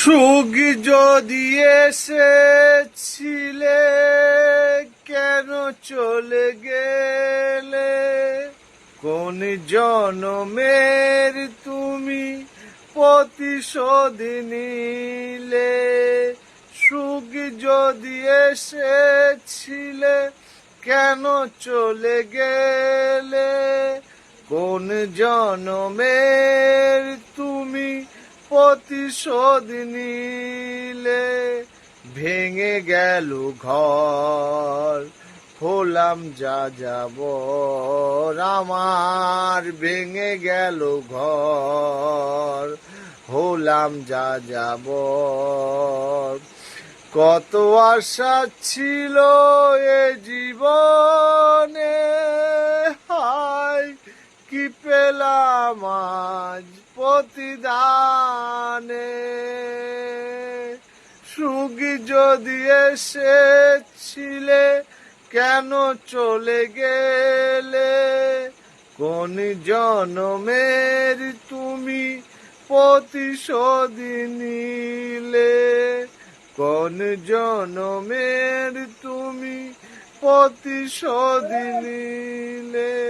সুখ যদি এসেছিলে কেন চলে গেলে? কোন জনমের তুমি প্রতিশোধ নিলে? সুখ যদি এসেছিলে কেন চলে গেলে? কোন জনমের তুমি প্রতিশোধ নিলে? ভেঙে গেল ঘর, হলাম যা যাবর আমার। ভেঙে গেল ঘর, হলাম যা যাবর। কত আশা ছিল এ জীবনে, হায় কি পেলাম আজ প্রতিদানে? সুখ যদি এসেছিলে কেন চলে গেলে? কোন জনমের তুমি প্রতিশোধ নিলে? কোন জনমের তুমি প্রতিশোধ নিলে?